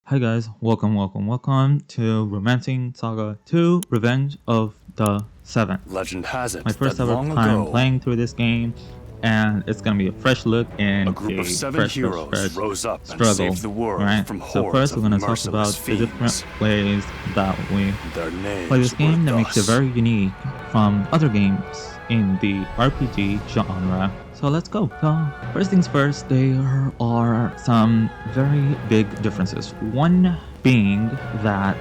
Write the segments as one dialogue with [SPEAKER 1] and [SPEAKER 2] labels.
[SPEAKER 1] Hi guys, welcome to Romancing Saga 2 Revenge of the Seven.
[SPEAKER 2] Legend has it
[SPEAKER 1] My first
[SPEAKER 2] that
[SPEAKER 1] ever
[SPEAKER 2] long
[SPEAKER 1] time
[SPEAKER 2] ago,
[SPEAKER 1] playing through this game, and it's gonna be a fresh look and
[SPEAKER 2] a group of seven heroes rose up and
[SPEAKER 1] struggle.
[SPEAKER 2] saved the world
[SPEAKER 1] Right?
[SPEAKER 2] from
[SPEAKER 1] So
[SPEAKER 2] hordes
[SPEAKER 1] first we're
[SPEAKER 2] of
[SPEAKER 1] gonna talk about
[SPEAKER 2] merciless
[SPEAKER 1] the different
[SPEAKER 2] fiends.
[SPEAKER 1] ways that we
[SPEAKER 2] Their names
[SPEAKER 1] play this game that
[SPEAKER 2] were
[SPEAKER 1] makes it
[SPEAKER 2] thus:
[SPEAKER 1] very unique from other games in the RPG genre. So let's go. So first things first, there are some very big differences. One being that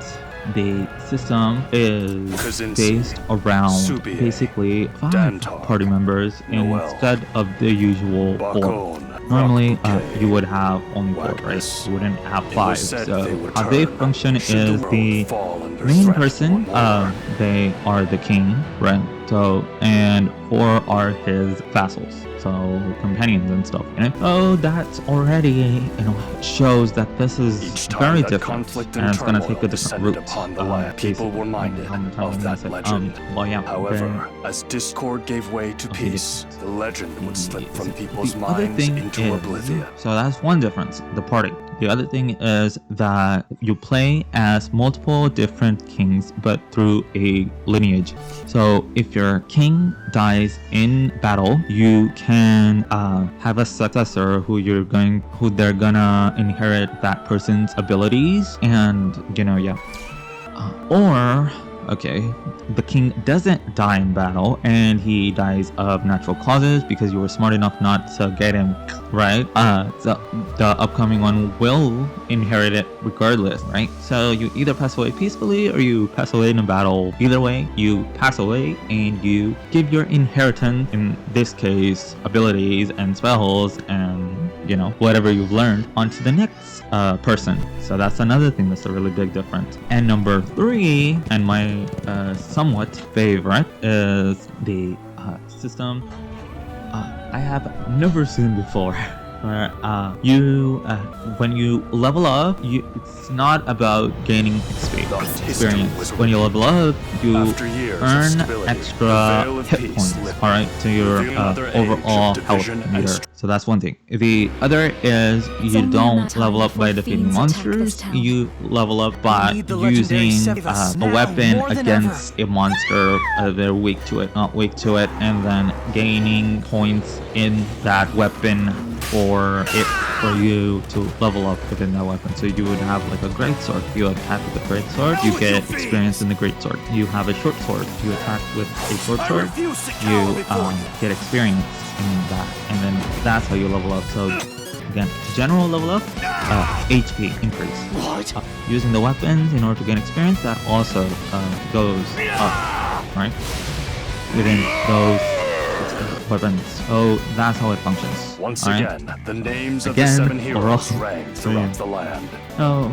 [SPEAKER 1] the system is
[SPEAKER 2] Kaczynski,
[SPEAKER 1] based around
[SPEAKER 2] Subier,
[SPEAKER 1] basically 5
[SPEAKER 2] Dantar,
[SPEAKER 1] party members
[SPEAKER 2] Noel,
[SPEAKER 1] instead of the usual 4.
[SPEAKER 2] Bacon,
[SPEAKER 1] Normally,
[SPEAKER 2] Rockbouquet,
[SPEAKER 1] you would have only 4, right?
[SPEAKER 2] Wagner.
[SPEAKER 1] You wouldn't have
[SPEAKER 2] It
[SPEAKER 1] 5.
[SPEAKER 2] was said
[SPEAKER 1] So
[SPEAKER 2] they would
[SPEAKER 1] how they
[SPEAKER 2] turn
[SPEAKER 1] function
[SPEAKER 2] should
[SPEAKER 1] is
[SPEAKER 2] world
[SPEAKER 1] the
[SPEAKER 2] fall under
[SPEAKER 1] main
[SPEAKER 2] threat
[SPEAKER 1] person,
[SPEAKER 2] or more.
[SPEAKER 1] they are the king, right? So, and 4 are his vassals, so companions and stuff. And so that's already, shows that this is
[SPEAKER 2] Each time
[SPEAKER 1] very
[SPEAKER 2] that
[SPEAKER 1] different,
[SPEAKER 2] conflict
[SPEAKER 1] and it's gonna
[SPEAKER 2] turmoil
[SPEAKER 1] take a different
[SPEAKER 2] descended
[SPEAKER 1] route.
[SPEAKER 2] upon the land, people were minded of that legend. However, as discord gave way to
[SPEAKER 1] Okay,
[SPEAKER 2] peace, the legend would slip from people's
[SPEAKER 1] the other
[SPEAKER 2] minds
[SPEAKER 1] thing
[SPEAKER 2] into
[SPEAKER 1] is,
[SPEAKER 2] oblivion.
[SPEAKER 1] so that's one difference, the party. The other thing is that you play as multiple different kings, but through a lineage. So if your king dies in battle, you can have a successor who they're gonna inherit that person's abilities, and or okay, the king doesn't die in battle and he dies of natural causes because you were smart enough not to get him, right? So the upcoming one will inherit it regardless, right? So you either pass away peacefully or you pass away in a battle. Either way, you pass away and you give your inheritance, in this case abilities and spells and whatever you've learned, onto the next person. So that's another thing that's a really big difference. And number 3, and my somewhat favorite, is the system I have never seen before. Where when you level up, it's not about gaining experience. When you level up, you earn extra hit points, alright, to your overall health meter. So that's one thing. The other is you don't level up by defeating monsters, you level up by using a weapon against a monster they're weak to it, not weak to it, and then gaining points in that weapon for you to level up within that weapon. So you would have like a great sword. You attack with a great sword, you get experience in the great sword. You have a short sword, you attack with a short sword, you get experience in that, and then that's how you level up. So again, general level up, HP increase. Using the weapons in order to gain experience, that also goes up, right? Within those weapons. So that's how it functions.
[SPEAKER 2] Once again, the names of the 7 heroes rang throughout the land.
[SPEAKER 1] So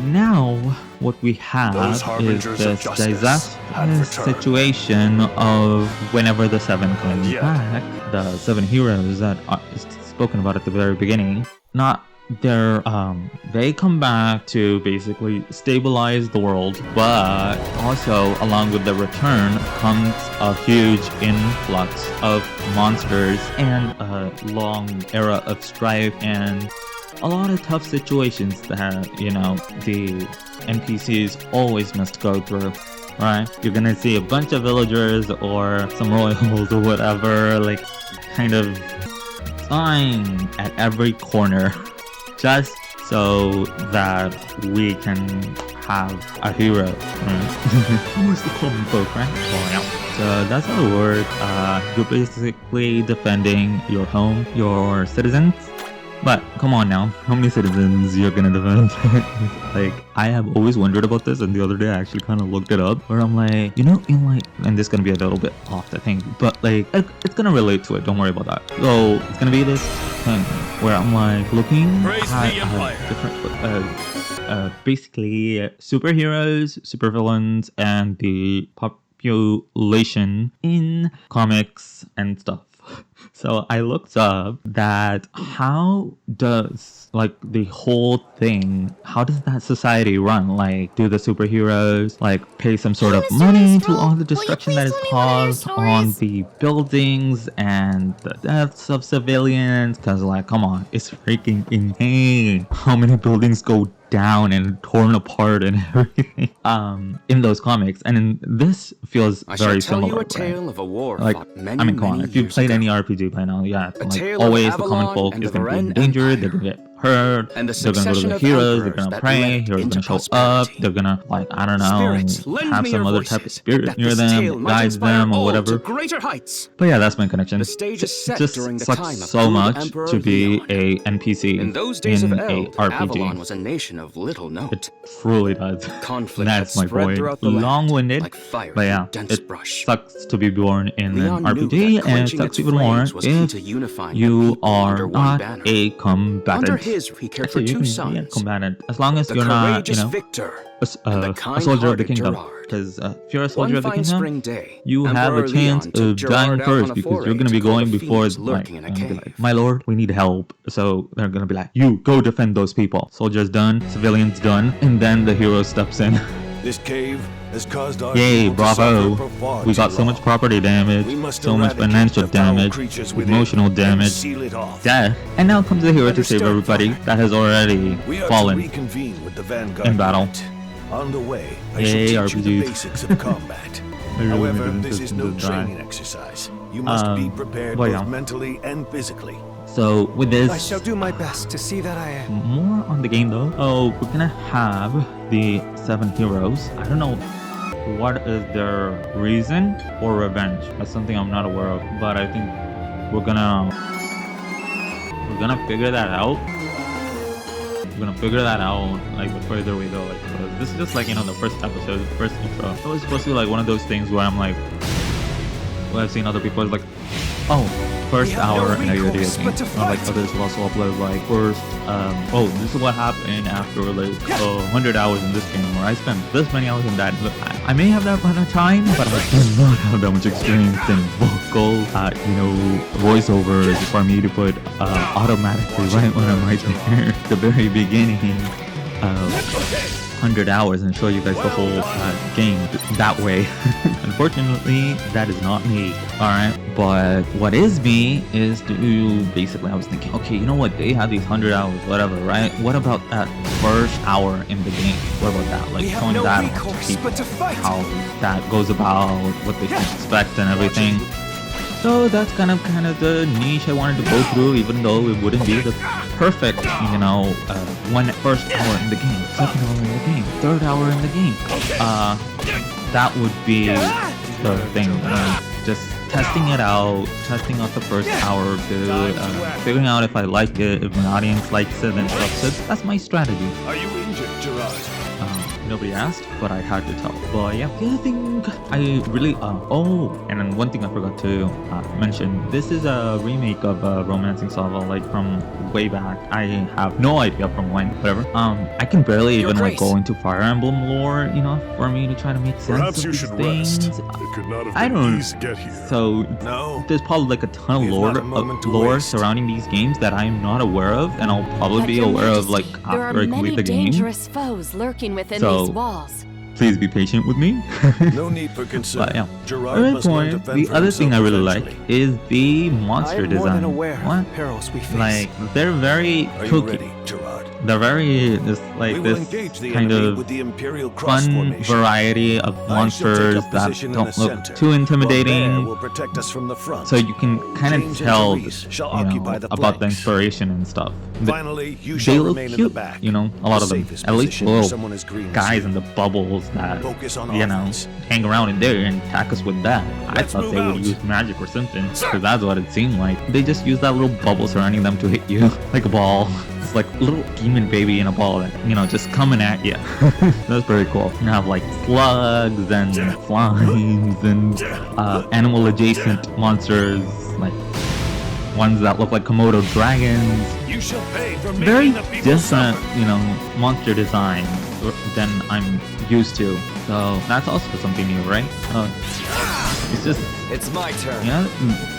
[SPEAKER 1] now what we have is this disastrous situation of whenever the 7 comes back, the 7 heroes that are spoken about at the very beginning, they come back to basically stabilize the world, but also along with the return comes a huge influx of monsters and a long era of strife and a lot of tough situations that the NPCs always must go through. Right? You're gonna see a bunch of villagers or some royals or whatever, like kind of sign at every corner, just so that we can have a hero, right? Who's the common folk, right? So that's how it works. You're basically defending your home, your citizens. But come on now, how many citizens you're gonna defend? Like, I have always wondered about this, and the other day I actually kind of looked it up, where I'm like, and this is gonna be a little bit off the thing, but like, it's gonna relate to it, don't worry about that. So, it's gonna be this thing, where I'm like, looking at different, basically, superheroes, supervillains, and the population in comics and stuff. So I looked up that how does the whole thing, how does that society run? Like, do the superheroes pay some sort of money to all the destruction that is caused on the buildings and the deaths of civilians? Because come on, it's freaking insane how many buildings go down and torn apart and everything in those comics, and in this feels very similar.
[SPEAKER 3] A tale of a war
[SPEAKER 1] like,
[SPEAKER 3] many,
[SPEAKER 1] I mean, come on, if you've played any RPG by now, yeah, like always the common folk is going to be in danger, they're going to get hurt,
[SPEAKER 3] and
[SPEAKER 1] they're going to go to the heroes, they're going to pray, heroes going to show up, they're going to, like, I don't know, have some other type of spirit near them, guide them or whatever. But yeah, that's my connection.
[SPEAKER 3] The stage is set
[SPEAKER 1] just
[SPEAKER 3] during the
[SPEAKER 1] sucks
[SPEAKER 3] time of
[SPEAKER 1] so much
[SPEAKER 3] Emperor
[SPEAKER 1] to be
[SPEAKER 3] Leon.
[SPEAKER 1] a NPC
[SPEAKER 3] In those days
[SPEAKER 1] in
[SPEAKER 3] of
[SPEAKER 1] a
[SPEAKER 3] Eld,
[SPEAKER 1] RPG.
[SPEAKER 3] Avalon was a nation of little note.
[SPEAKER 1] It truly does.
[SPEAKER 3] Conflict
[SPEAKER 1] That's
[SPEAKER 3] had
[SPEAKER 1] my
[SPEAKER 3] spread
[SPEAKER 1] point.
[SPEAKER 3] throughout the land
[SPEAKER 1] Long-winded,
[SPEAKER 3] like fire
[SPEAKER 1] but yeah,
[SPEAKER 3] through dense
[SPEAKER 1] it
[SPEAKER 3] brush.
[SPEAKER 1] sucks to be born in
[SPEAKER 3] Leon
[SPEAKER 1] an
[SPEAKER 3] knew
[SPEAKER 1] RPG,
[SPEAKER 3] that
[SPEAKER 1] and it
[SPEAKER 3] quenching
[SPEAKER 1] sucks
[SPEAKER 3] its
[SPEAKER 1] even more
[SPEAKER 3] flames was key
[SPEAKER 1] if
[SPEAKER 3] to unifying the
[SPEAKER 1] you
[SPEAKER 3] people
[SPEAKER 1] are
[SPEAKER 3] under one
[SPEAKER 1] not
[SPEAKER 3] banner.
[SPEAKER 1] a combatant.
[SPEAKER 3] Under his, he cared for
[SPEAKER 1] Actually, you
[SPEAKER 3] two
[SPEAKER 1] can be a
[SPEAKER 3] sons.
[SPEAKER 1] combatant as long as
[SPEAKER 3] The
[SPEAKER 1] you're not,
[SPEAKER 3] courageous
[SPEAKER 1] you know,
[SPEAKER 3] Victor
[SPEAKER 1] a
[SPEAKER 3] and the
[SPEAKER 1] soldier of the
[SPEAKER 3] kind-hearted
[SPEAKER 1] kingdom.
[SPEAKER 3] Gerard.
[SPEAKER 1] Because if you're a soldier
[SPEAKER 3] One
[SPEAKER 1] of the
[SPEAKER 3] fine
[SPEAKER 1] kingdom,
[SPEAKER 3] spring day,
[SPEAKER 1] you have
[SPEAKER 3] Emperor
[SPEAKER 1] a chance
[SPEAKER 3] Leon took
[SPEAKER 1] of dying
[SPEAKER 3] Gerard out
[SPEAKER 1] first
[SPEAKER 3] on a
[SPEAKER 1] because you're
[SPEAKER 3] foray
[SPEAKER 1] going to be
[SPEAKER 3] to kill
[SPEAKER 1] going
[SPEAKER 3] the
[SPEAKER 1] before,
[SPEAKER 3] fiends
[SPEAKER 1] like,
[SPEAKER 3] lurking in a
[SPEAKER 1] and be
[SPEAKER 3] cave.
[SPEAKER 1] like, my lord, we need help. So they're going to be like, you go defend those people. Soldiers done, civilians done, and then the hero steps in.
[SPEAKER 4] This cave has caused our
[SPEAKER 1] Yay,
[SPEAKER 4] people to suffer
[SPEAKER 1] bravo.
[SPEAKER 4] for far
[SPEAKER 1] We got
[SPEAKER 4] too
[SPEAKER 1] so much
[SPEAKER 4] long.
[SPEAKER 1] property damage,
[SPEAKER 4] We must
[SPEAKER 1] so much
[SPEAKER 4] eradicate
[SPEAKER 1] financial
[SPEAKER 4] the foul
[SPEAKER 1] damage,
[SPEAKER 4] creatures within
[SPEAKER 1] emotional
[SPEAKER 4] and
[SPEAKER 1] damage,
[SPEAKER 4] seal it off.
[SPEAKER 1] death. And now comes the hero to save
[SPEAKER 4] Understood,
[SPEAKER 1] everybody
[SPEAKER 4] Father.
[SPEAKER 1] that has already
[SPEAKER 4] We are
[SPEAKER 1] fallen.
[SPEAKER 4] to reconvene with the Vanguard
[SPEAKER 1] in battle.
[SPEAKER 4] unit. On the way, I
[SPEAKER 1] Yay,
[SPEAKER 4] shall teach you the
[SPEAKER 1] RPGs.
[SPEAKER 4] basics of combat.
[SPEAKER 1] really
[SPEAKER 4] However,
[SPEAKER 1] didn't
[SPEAKER 4] this is
[SPEAKER 1] listen
[SPEAKER 4] no
[SPEAKER 1] to that.
[SPEAKER 4] training exercise. You must be prepared
[SPEAKER 1] well,
[SPEAKER 4] both
[SPEAKER 1] yeah.
[SPEAKER 4] mentally and physically.
[SPEAKER 1] So with this,
[SPEAKER 5] I shall do my best to see that I am.
[SPEAKER 1] more on the game though. Oh, we're gonna have the 7 heroes. I don't know what is their reason or revenge. That's something I'm not aware of, but I think we're gonna figure that out. We're gonna figure that out like the further we go. Like, because this is just like, you know, the first episode, the first intro. It was supposed to be like one of those things where I'm like, well, I've seen other people like, oh, first hour in a video game. Or like others will also upload like first, oh, this is what happened after like 100 hours in this game, or I spent this many hours in that. Look, I may have that amount of time, but I do not have that much experience in vocal, you know, voiceovers for me to put automatically right when I'm right there at the very beginning of 100 hours and show you guys the whole game that way. Unfortunately, that is not me. Alright, but what is me is to basically, I was thinking, okay, you know what, they have these 100 hours, whatever, right? What about that first hour in the game? What about that? Like showing that off to people, how that goes about, what they should expect and everything. So that's kind of the niche I wanted to go through, even though it wouldn't be the perfect, you know, first hour in the game, second hour in the game, third hour in the game. That would be the thing. Just testing it out, testing out the first hour or two, figuring out if I like it, if my audience likes it and stuff. So that's my strategy.
[SPEAKER 4] Are you injured, Gerard?
[SPEAKER 1] Nobody asked, but I had to tell. But yeah, the other thing I really oh, and then one thing I forgot to mention. This is a remake of Romancing Saga, like from way back. I have no idea from when, whatever. I can barely even like go into Fire Emblem lore, you know, for me to try to make sense
[SPEAKER 6] Perhaps
[SPEAKER 1] of
[SPEAKER 6] you
[SPEAKER 1] these
[SPEAKER 6] should
[SPEAKER 1] things.
[SPEAKER 6] rest. It could not have
[SPEAKER 1] I
[SPEAKER 6] been
[SPEAKER 1] don't-
[SPEAKER 6] easy to get here.
[SPEAKER 1] So
[SPEAKER 4] No.
[SPEAKER 1] there's probably like a ton
[SPEAKER 4] We
[SPEAKER 1] of
[SPEAKER 4] have
[SPEAKER 1] lore,
[SPEAKER 4] not a moment to
[SPEAKER 1] lore
[SPEAKER 4] waste.
[SPEAKER 1] surrounding these games that I'm not aware of, and I'll probably
[SPEAKER 7] But
[SPEAKER 1] be
[SPEAKER 7] Your
[SPEAKER 1] aware of like
[SPEAKER 7] Majesty, there
[SPEAKER 1] after I
[SPEAKER 7] are
[SPEAKER 1] complete
[SPEAKER 7] many
[SPEAKER 1] the game.
[SPEAKER 7] dangerous foes lurking within
[SPEAKER 1] So-
[SPEAKER 7] these walls.
[SPEAKER 1] Please be patient with me.
[SPEAKER 4] No need for concern.
[SPEAKER 1] But yeah.
[SPEAKER 4] Gerard
[SPEAKER 1] Another
[SPEAKER 4] must learn to
[SPEAKER 1] point,
[SPEAKER 4] fend
[SPEAKER 1] the
[SPEAKER 4] for
[SPEAKER 1] other thing I
[SPEAKER 4] himself
[SPEAKER 1] really like
[SPEAKER 4] eventually.
[SPEAKER 1] is the
[SPEAKER 5] I
[SPEAKER 1] monster
[SPEAKER 5] am
[SPEAKER 1] design.
[SPEAKER 5] more than aware
[SPEAKER 1] What?
[SPEAKER 5] of the perils we face.
[SPEAKER 1] Like they're very
[SPEAKER 4] Are you
[SPEAKER 1] kooky.
[SPEAKER 4] ready, Gerard?
[SPEAKER 1] They're very
[SPEAKER 4] We will engage the
[SPEAKER 1] kind
[SPEAKER 4] enemy
[SPEAKER 1] of
[SPEAKER 4] with the Imperial Cross
[SPEAKER 1] fun
[SPEAKER 4] formation.
[SPEAKER 1] variety of
[SPEAKER 4] I shall take
[SPEAKER 1] monsters
[SPEAKER 4] up
[SPEAKER 1] that
[SPEAKER 4] position in
[SPEAKER 1] don't
[SPEAKER 4] the
[SPEAKER 1] look
[SPEAKER 4] center,
[SPEAKER 1] too
[SPEAKER 4] while
[SPEAKER 1] intimidating.
[SPEAKER 4] Bear will protect us from the front.
[SPEAKER 1] So you can kind of
[SPEAKER 4] James and
[SPEAKER 1] tell,
[SPEAKER 4] Therese shall
[SPEAKER 1] you know,
[SPEAKER 4] occupy the
[SPEAKER 1] about the
[SPEAKER 4] flanks.
[SPEAKER 1] inspiration and stuff.
[SPEAKER 4] Finally, you
[SPEAKER 1] They
[SPEAKER 4] shall
[SPEAKER 1] look
[SPEAKER 4] remain in
[SPEAKER 1] cute,
[SPEAKER 4] the back.
[SPEAKER 1] you know, a lot
[SPEAKER 4] the
[SPEAKER 1] of them.
[SPEAKER 4] safest
[SPEAKER 1] At least
[SPEAKER 4] position
[SPEAKER 1] the
[SPEAKER 4] where
[SPEAKER 1] little
[SPEAKER 4] someone is green
[SPEAKER 1] guys
[SPEAKER 4] asleep.
[SPEAKER 1] in the bubbles that,
[SPEAKER 4] Focus on
[SPEAKER 1] you know,
[SPEAKER 4] offense.
[SPEAKER 1] hang around in there and attack us with that. I
[SPEAKER 4] Let's
[SPEAKER 1] thought
[SPEAKER 4] move
[SPEAKER 1] they would
[SPEAKER 4] out.
[SPEAKER 1] use magic or something, because that's what it seemed like. They just use that little bubble surrounding them to hit you like a ball. It's like a little demon baby in a ball that, you know, just coming at you. That's pretty cool. You have like slugs and slimes and animal adjacent monsters, like ones that look like Komodo dragons.
[SPEAKER 4] You shall pay for
[SPEAKER 1] Very
[SPEAKER 4] making the people
[SPEAKER 1] different,
[SPEAKER 4] suffer.
[SPEAKER 1] you know, monster design than I'm used to. So that's also something new, right? It's just,
[SPEAKER 3] It's my turn.
[SPEAKER 1] yeah,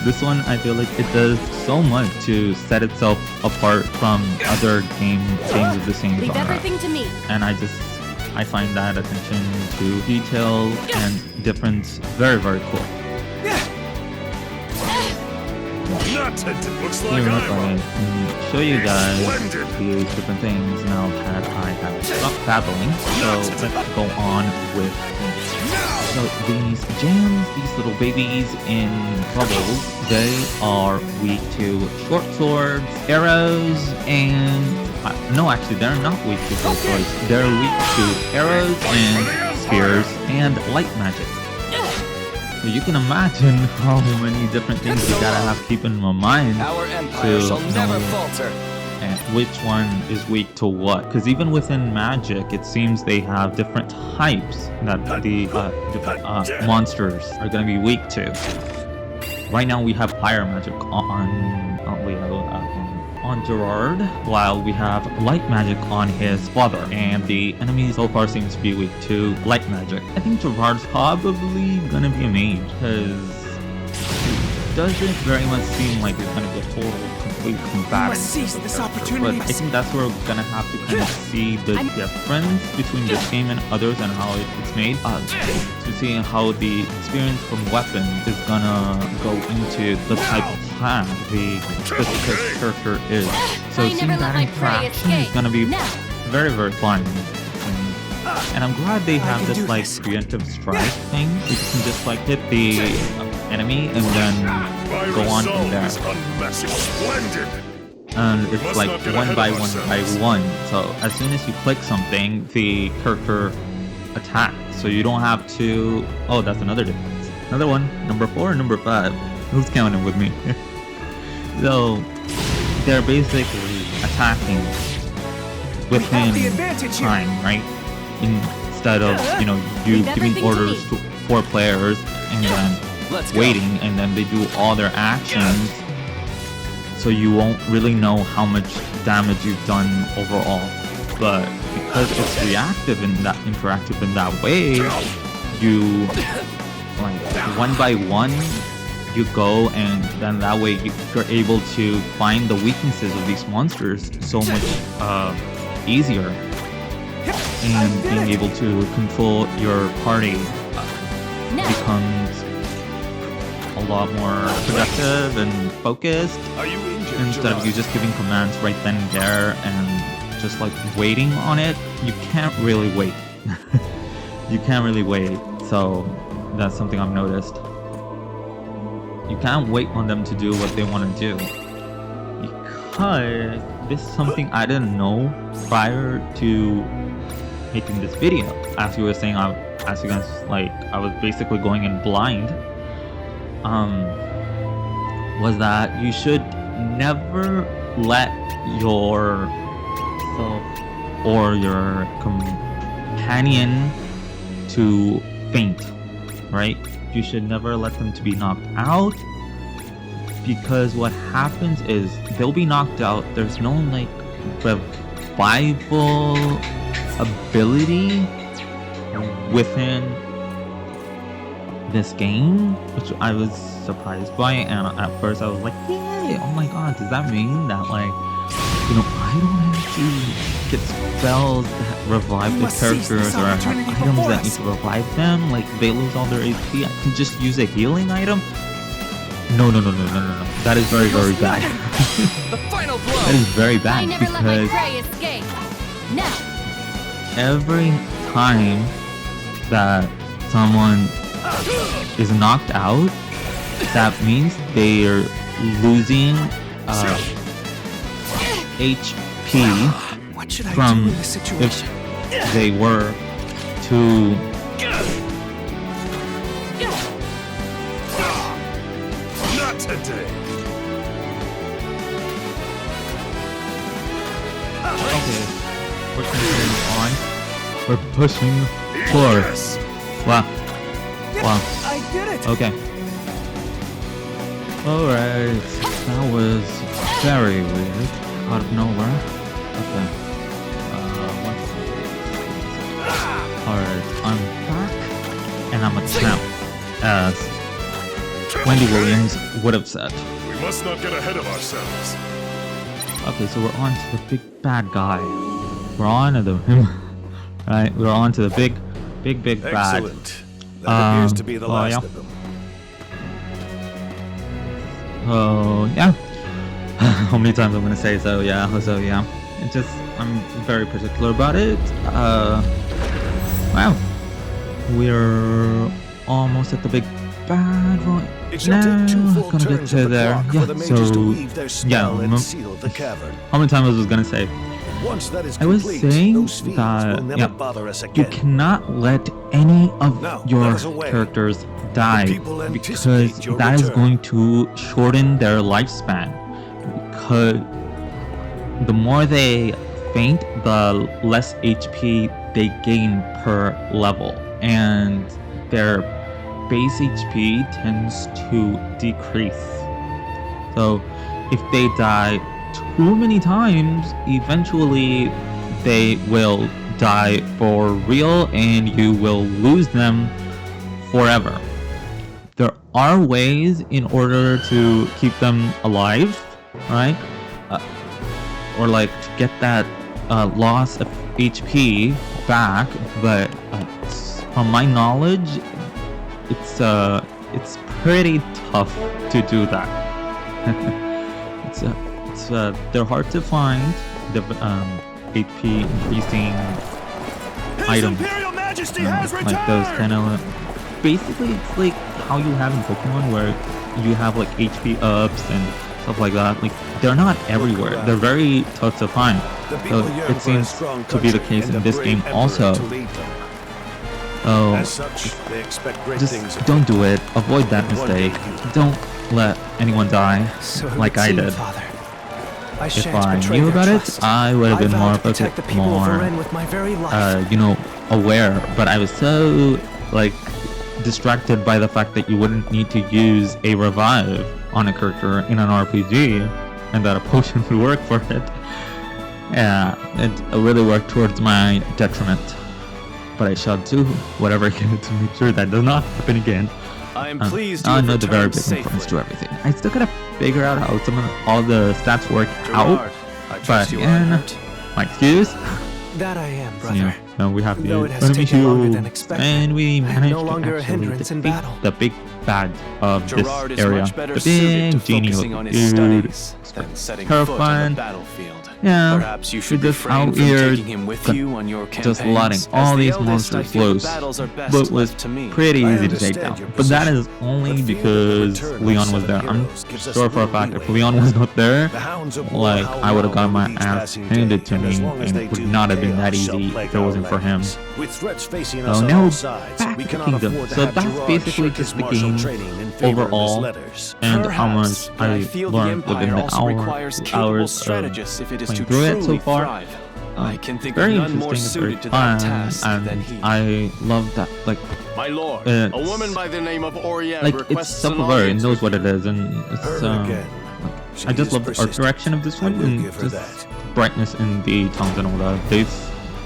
[SPEAKER 1] this one I feel like it does so much to set itself apart from other games of the same
[SPEAKER 7] Leave
[SPEAKER 1] genre.
[SPEAKER 7] everything to me.
[SPEAKER 1] And I find that attention to detail and difference very, very cool.
[SPEAKER 4] Not today. Looks like
[SPEAKER 1] Here, look,
[SPEAKER 4] I'm
[SPEAKER 1] I show you guys
[SPEAKER 4] Splendid.
[SPEAKER 1] the different things now that I have stopped battling. So let's go on with so these gems, these little babies in bubbles, they are weak to short swords, arrows, and no, actually they're not weak to short swords. They're weak to arrows and spears and light magic. So you can imagine how many different things you gotta have to keep in my mind
[SPEAKER 3] Our empire
[SPEAKER 1] to
[SPEAKER 3] shall never
[SPEAKER 1] know
[SPEAKER 3] falter.
[SPEAKER 1] which one is weak to what. Because even within magic, it seems they have different types that the monsters are gonna be weak to. Right now we have fire magic on Gerard, while we have light magic on his father, and the enemy so far seems to be weak to light magic. I think Gerard's probably gonna be a mage, because it doesn't very much seem like it's gonna be a total complete combatant.
[SPEAKER 5] must seize
[SPEAKER 1] as a
[SPEAKER 5] this
[SPEAKER 1] character.
[SPEAKER 5] opportunity.
[SPEAKER 1] But I think that's where we're gonna have to kind of see the difference between this game and others and how it's made, to see how the experience from weapons is gonna go into the type of plan the specific character is. So
[SPEAKER 7] I
[SPEAKER 1] seeing
[SPEAKER 7] never
[SPEAKER 1] that
[SPEAKER 7] let my prey
[SPEAKER 1] interaction is
[SPEAKER 7] escape.
[SPEAKER 1] gonna be
[SPEAKER 7] Now.
[SPEAKER 1] very, very fun. And I'm glad they have
[SPEAKER 5] can
[SPEAKER 1] this
[SPEAKER 5] do
[SPEAKER 1] like
[SPEAKER 5] this.
[SPEAKER 1] preemptive strike thing. You can just like hit the enemy and then
[SPEAKER 4] My
[SPEAKER 1] go on from
[SPEAKER 4] resolve
[SPEAKER 1] there.
[SPEAKER 4] is unmatched. Splendid.
[SPEAKER 1] And it's
[SPEAKER 4] must
[SPEAKER 1] like
[SPEAKER 4] not get
[SPEAKER 1] one
[SPEAKER 4] ahead
[SPEAKER 1] by
[SPEAKER 4] of
[SPEAKER 1] one by
[SPEAKER 4] ourselves.
[SPEAKER 1] one. So as soon as you click something, the character attacks. So you don't have to. Oh, that's another difference. Another one. Number 4 and number 5. Who's counting with me? So they're basically attacking within
[SPEAKER 5] the advantage here.
[SPEAKER 1] time, right? Instead of you
[SPEAKER 7] Leave
[SPEAKER 1] giving
[SPEAKER 7] everything to
[SPEAKER 1] orders
[SPEAKER 7] me.
[SPEAKER 1] to 4 players and then
[SPEAKER 3] Let's go.
[SPEAKER 1] waiting, and then they do all their actions, so you won't really know how much damage you've done overall. But because it's reactive and that interactive in that way, you like one by one you go, and then that way you're able to find the weaknesses of these monsters so much easier, and being able to control your party
[SPEAKER 7] Now.
[SPEAKER 1] becomes a lot more productive and focused,
[SPEAKER 4] Are you injured,
[SPEAKER 1] instead of you
[SPEAKER 4] Gerard?
[SPEAKER 1] just giving commands right then and there and just like waiting on it. You can't really wait. You can't really wait. So that's something I've noticed. You can't wait on them to do what they want to do, because this is something I didn't know prior to making this video. As you were saying, I was basically going in blind. Was that you should never let yourself or your companion to faint, right? You should never let them to be knocked out, because what happens is they'll be knocked out. There's no like revival ability within this game, which I was surprised by, and at first I was like, yay, oh my god, does that mean that like, I don't have to get spells that revive
[SPEAKER 5] We
[SPEAKER 1] the
[SPEAKER 5] must seize
[SPEAKER 1] characters,
[SPEAKER 5] this
[SPEAKER 1] or I have
[SPEAKER 5] opportunity
[SPEAKER 1] items
[SPEAKER 5] before
[SPEAKER 1] that
[SPEAKER 5] us.
[SPEAKER 1] need to revive them, like they lose all their HP, I can just use a healing item? No. That is very, very bad.
[SPEAKER 3] The final blow.
[SPEAKER 1] That is very
[SPEAKER 7] I
[SPEAKER 1] bad,
[SPEAKER 7] never let my
[SPEAKER 1] because
[SPEAKER 7] prey escape. Now.
[SPEAKER 1] every time that someone is knocked out, that means they're losing HP
[SPEAKER 5] What should I
[SPEAKER 1] from
[SPEAKER 5] do in this situation?
[SPEAKER 1] if they were to
[SPEAKER 4] Not today.
[SPEAKER 1] okay, we're continuing on. We're pushing forward.
[SPEAKER 4] Yes.
[SPEAKER 1] Wow.
[SPEAKER 5] I did it!
[SPEAKER 1] Okay. Alright. That was very weird. Out of nowhere. Okay. Alright. I'm back. And I'm a champ. As Wendy Williams would have said.
[SPEAKER 4] We must not get ahead of ourselves.
[SPEAKER 1] Okay, so we're on to the big bad guy. We're on to him. Right? We're on to the big bad.
[SPEAKER 4] Excellent. That appears to be the last
[SPEAKER 1] yeah.
[SPEAKER 4] of them.
[SPEAKER 1] Oh yeah. How many times I'm gonna say so yeah, so yeah. It just I'm very particular about it. Wow. We're almost at the big bad right
[SPEAKER 6] It shall take 2
[SPEAKER 1] now.
[SPEAKER 6] full
[SPEAKER 1] Gonna get
[SPEAKER 6] turns
[SPEAKER 1] to
[SPEAKER 6] of the
[SPEAKER 1] there.
[SPEAKER 6] clock
[SPEAKER 1] Yeah,
[SPEAKER 6] for the mages to
[SPEAKER 1] so
[SPEAKER 6] weave their spell
[SPEAKER 1] yeah,
[SPEAKER 6] and seal the cavern.
[SPEAKER 1] how many times I was gonna say
[SPEAKER 6] Once that is
[SPEAKER 1] I was
[SPEAKER 6] complete,
[SPEAKER 1] saying
[SPEAKER 6] those fiends
[SPEAKER 1] that
[SPEAKER 6] will never
[SPEAKER 1] yeah,
[SPEAKER 6] bother us
[SPEAKER 1] you
[SPEAKER 6] again.
[SPEAKER 1] cannot let any of
[SPEAKER 6] Now,
[SPEAKER 1] your
[SPEAKER 6] let us away.
[SPEAKER 1] characters die
[SPEAKER 6] people
[SPEAKER 1] because
[SPEAKER 6] anticipate your
[SPEAKER 1] that is
[SPEAKER 6] return.
[SPEAKER 1] going to shorten their lifespan. Because the more they faint, the less HP they gain per level, and their base HP tends to decrease. So if they die too many times, eventually they will die for real and you will lose them forever. There are ways in order to keep them alive, right? Or like to get that loss of HP back, but from my knowledge, it's pretty tough to do that. They're hard to find. The HP increasing
[SPEAKER 6] His
[SPEAKER 1] items,
[SPEAKER 6] Imperial Majesty has
[SPEAKER 1] like
[SPEAKER 6] returned!
[SPEAKER 1] those kind of. Basically, it's like how you have in Pokemon, where you have like HP ups and stuff like that. Like they're not everywhere. They're very tough to find.
[SPEAKER 6] The
[SPEAKER 1] So
[SPEAKER 6] people yearn
[SPEAKER 1] it
[SPEAKER 6] for a
[SPEAKER 1] seems
[SPEAKER 6] strong
[SPEAKER 1] to be the
[SPEAKER 6] country
[SPEAKER 1] case
[SPEAKER 6] and
[SPEAKER 1] in
[SPEAKER 6] a
[SPEAKER 1] this
[SPEAKER 6] brave
[SPEAKER 1] game
[SPEAKER 6] emperor
[SPEAKER 1] also.
[SPEAKER 6] to lead them.
[SPEAKER 1] So
[SPEAKER 6] As such, they expect great
[SPEAKER 1] just
[SPEAKER 6] things of
[SPEAKER 1] don't do it. Avoid that
[SPEAKER 6] And one day
[SPEAKER 1] mistake.
[SPEAKER 6] you-
[SPEAKER 1] Don't let anyone die
[SPEAKER 5] So it
[SPEAKER 1] like
[SPEAKER 5] would
[SPEAKER 1] I
[SPEAKER 5] seem,
[SPEAKER 1] did.
[SPEAKER 5] Father. I
[SPEAKER 1] If
[SPEAKER 5] shan't
[SPEAKER 1] I
[SPEAKER 5] betray
[SPEAKER 1] knew
[SPEAKER 5] their
[SPEAKER 1] about
[SPEAKER 5] trust.
[SPEAKER 1] it, I would have been
[SPEAKER 5] I
[SPEAKER 1] more
[SPEAKER 5] vow to protect the
[SPEAKER 1] focused,
[SPEAKER 5] people of
[SPEAKER 1] more
[SPEAKER 5] Varen with my very life.
[SPEAKER 1] aware. But I was so like distracted by the fact that you wouldn't need to use a revive on a character in an RPG, and that a potion would work for it. Yeah, it really worked towards my detriment. But I shall do whatever I can to make sure that does not happen again.
[SPEAKER 3] I am pleased you
[SPEAKER 1] I
[SPEAKER 3] have
[SPEAKER 1] know the very
[SPEAKER 3] returned
[SPEAKER 1] big importance
[SPEAKER 3] safely.
[SPEAKER 1] to everything. I still gotta figure out how all the stats work out.
[SPEAKER 3] Gerard, I trust
[SPEAKER 1] But
[SPEAKER 3] you are
[SPEAKER 1] yeah,
[SPEAKER 3] unhurt.
[SPEAKER 1] my excuse.
[SPEAKER 5] That I am,
[SPEAKER 1] So,
[SPEAKER 5] brother.
[SPEAKER 1] no, we have
[SPEAKER 5] Though
[SPEAKER 1] to
[SPEAKER 5] it has
[SPEAKER 1] enemy
[SPEAKER 5] taken longer
[SPEAKER 1] shield,
[SPEAKER 5] than expected,
[SPEAKER 1] and we
[SPEAKER 5] I am
[SPEAKER 1] managed
[SPEAKER 5] no longer
[SPEAKER 1] to
[SPEAKER 5] a
[SPEAKER 1] actually
[SPEAKER 5] hindrance in
[SPEAKER 1] defeat
[SPEAKER 5] battle.
[SPEAKER 1] the big bad of
[SPEAKER 3] Gerard
[SPEAKER 1] this
[SPEAKER 3] is
[SPEAKER 1] area.
[SPEAKER 3] much better
[SPEAKER 1] The
[SPEAKER 3] suited to
[SPEAKER 1] big genie
[SPEAKER 3] focusing on
[SPEAKER 1] dude.
[SPEAKER 3] his studies than setting foot on
[SPEAKER 1] Terrifying.
[SPEAKER 3] the battlefield.
[SPEAKER 1] Yeah,
[SPEAKER 3] Perhaps you should
[SPEAKER 1] we just
[SPEAKER 3] refrain
[SPEAKER 1] out
[SPEAKER 3] from
[SPEAKER 1] here
[SPEAKER 3] taking him with you on your campaigns.
[SPEAKER 1] just letting
[SPEAKER 3] As
[SPEAKER 1] all
[SPEAKER 3] the
[SPEAKER 1] these
[SPEAKER 3] eldest, I
[SPEAKER 1] monsters
[SPEAKER 3] feel the
[SPEAKER 1] loose.
[SPEAKER 3] battles are best
[SPEAKER 1] But was
[SPEAKER 3] left to me.
[SPEAKER 1] pretty
[SPEAKER 6] I
[SPEAKER 1] easy to take
[SPEAKER 6] understand
[SPEAKER 1] down.
[SPEAKER 6] your
[SPEAKER 1] But that
[SPEAKER 6] position,
[SPEAKER 1] is only
[SPEAKER 6] but feeling the
[SPEAKER 1] because
[SPEAKER 6] return of
[SPEAKER 1] Leon was
[SPEAKER 6] 7
[SPEAKER 1] there. I'm
[SPEAKER 6] heroes gives us
[SPEAKER 1] sure for a
[SPEAKER 6] little
[SPEAKER 1] fact if
[SPEAKER 6] leeway.
[SPEAKER 1] Leon was not there,
[SPEAKER 6] The hounds of war
[SPEAKER 1] like
[SPEAKER 6] howl
[SPEAKER 1] I would have
[SPEAKER 6] loud
[SPEAKER 1] got my
[SPEAKER 6] with each
[SPEAKER 1] ass
[SPEAKER 6] passing
[SPEAKER 1] handed
[SPEAKER 6] day,
[SPEAKER 1] to
[SPEAKER 6] and as
[SPEAKER 1] me,
[SPEAKER 6] long as
[SPEAKER 1] and
[SPEAKER 6] they
[SPEAKER 1] it would
[SPEAKER 6] do,
[SPEAKER 1] not have been that
[SPEAKER 6] chaos shall
[SPEAKER 1] easy
[SPEAKER 6] plague
[SPEAKER 1] if it
[SPEAKER 6] our
[SPEAKER 1] wasn't for him.
[SPEAKER 6] lands. With threats facing
[SPEAKER 1] So
[SPEAKER 6] us on
[SPEAKER 1] now
[SPEAKER 6] all sides,
[SPEAKER 1] back
[SPEAKER 6] we
[SPEAKER 1] to
[SPEAKER 6] cannot
[SPEAKER 1] Kingdom.
[SPEAKER 6] afford to
[SPEAKER 1] So
[SPEAKER 6] have
[SPEAKER 1] that's
[SPEAKER 6] Gerard
[SPEAKER 1] basically
[SPEAKER 6] shirk his
[SPEAKER 1] just the
[SPEAKER 6] martial
[SPEAKER 1] game
[SPEAKER 6] training in favor of his
[SPEAKER 1] overall,
[SPEAKER 6] letters.
[SPEAKER 1] and how much
[SPEAKER 3] Perhaps, but I
[SPEAKER 1] I
[SPEAKER 3] feel the
[SPEAKER 1] learned within
[SPEAKER 3] Empire
[SPEAKER 1] the
[SPEAKER 3] also requires capable
[SPEAKER 1] hours of
[SPEAKER 3] strategists if it is to
[SPEAKER 1] playing through it
[SPEAKER 3] truly
[SPEAKER 1] so far.
[SPEAKER 3] thrive. I can think
[SPEAKER 1] Very
[SPEAKER 3] of none more
[SPEAKER 1] interesting, very
[SPEAKER 3] suited to that
[SPEAKER 1] fun,
[SPEAKER 3] task
[SPEAKER 1] and
[SPEAKER 3] than he.
[SPEAKER 1] I love that. Like,
[SPEAKER 2] My lord,
[SPEAKER 1] It's-
[SPEAKER 2] a woman by the name of Oriane
[SPEAKER 1] like it's
[SPEAKER 2] requests an
[SPEAKER 1] self-aware. It
[SPEAKER 2] audience
[SPEAKER 1] knows
[SPEAKER 2] with
[SPEAKER 1] what
[SPEAKER 2] you.
[SPEAKER 1] it is, and it's
[SPEAKER 6] Her again.
[SPEAKER 1] I just love the art direction of this one,
[SPEAKER 6] I will
[SPEAKER 1] and
[SPEAKER 6] give her
[SPEAKER 1] just
[SPEAKER 6] that.
[SPEAKER 1] brightness in the tones and all that.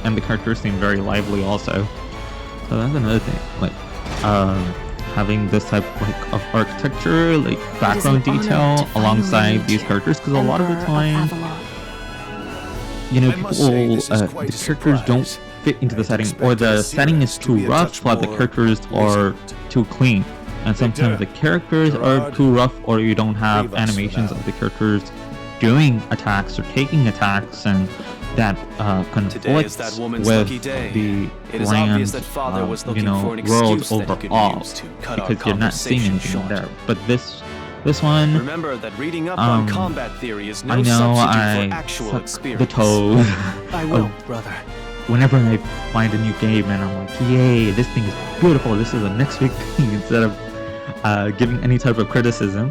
[SPEAKER 1] And the characters seem very lively also. So that's another thing. Like, having this type like of architecture, like background
[SPEAKER 7] honor
[SPEAKER 1] detail
[SPEAKER 7] to finally
[SPEAKER 1] alongside
[SPEAKER 7] meet
[SPEAKER 1] these
[SPEAKER 7] you,
[SPEAKER 1] characters, because a lot of the
[SPEAKER 7] Emperor
[SPEAKER 1] time,
[SPEAKER 7] Avalon.
[SPEAKER 1] you know,
[SPEAKER 6] I must say,
[SPEAKER 1] people,
[SPEAKER 6] this is
[SPEAKER 1] the
[SPEAKER 6] quite a
[SPEAKER 1] characters don't
[SPEAKER 6] surprise.
[SPEAKER 1] fit into the
[SPEAKER 6] I'd
[SPEAKER 1] setting, or
[SPEAKER 6] expected
[SPEAKER 1] the
[SPEAKER 6] a
[SPEAKER 1] setting is
[SPEAKER 6] series to
[SPEAKER 1] too
[SPEAKER 6] be a
[SPEAKER 1] rough,
[SPEAKER 6] touch
[SPEAKER 1] while the
[SPEAKER 6] more
[SPEAKER 1] characters are too clean. And sometimes the characters are
[SPEAKER 6] Gerard,
[SPEAKER 1] too rough, or you don't have
[SPEAKER 6] leave us for
[SPEAKER 1] animations
[SPEAKER 6] now.
[SPEAKER 1] of the characters doing attacks or taking attacks, and that
[SPEAKER 3] Today is
[SPEAKER 1] conflicts
[SPEAKER 3] that woman's
[SPEAKER 1] with
[SPEAKER 3] lucky day.
[SPEAKER 1] the
[SPEAKER 3] It is
[SPEAKER 1] grand,
[SPEAKER 3] obvious that Father was
[SPEAKER 1] you
[SPEAKER 3] looking
[SPEAKER 1] know,
[SPEAKER 3] for an
[SPEAKER 1] world
[SPEAKER 3] excuse that he could
[SPEAKER 1] overall,
[SPEAKER 3] use to cut our
[SPEAKER 1] because you're not seeing
[SPEAKER 3] conversation
[SPEAKER 1] anything
[SPEAKER 3] short.
[SPEAKER 1] there. But this one,
[SPEAKER 3] Remember that reading up on
[SPEAKER 1] Um,
[SPEAKER 3] combat theory is no
[SPEAKER 1] I know
[SPEAKER 3] substitute for
[SPEAKER 1] I
[SPEAKER 3] actual
[SPEAKER 1] suck
[SPEAKER 3] experience.
[SPEAKER 1] the toes.
[SPEAKER 5] I will,
[SPEAKER 1] Oh.
[SPEAKER 5] brother.
[SPEAKER 1] Whenever I find a new game and I'm like, yay, this thing is beautiful, this is the next big thing, instead of giving any type of criticism.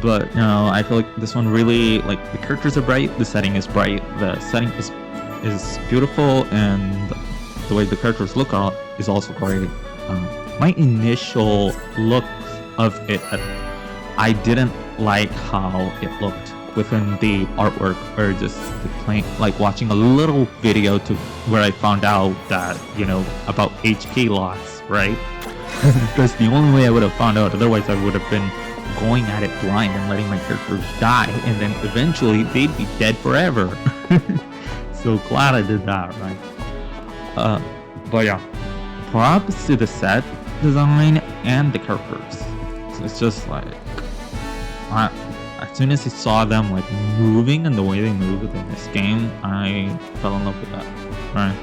[SPEAKER 1] But you know, I feel like this one really, like, the characters are bright, the setting is bright, the setting is beautiful, and the way the characters look is also great. My initial look of it, I didn't like how it looked within the artwork, or just the playing, like watching a little video to where I found out that, you know, about HP loss, right? Because the only way I would have found out, otherwise I would have been going at it blind and letting my characters die, and then eventually they'd be dead forever. So glad I did that, right? But yeah, props to the set design and the characters. So it's just like, as soon as I saw them like moving and the way they move within this game, I fell in love with that. Right.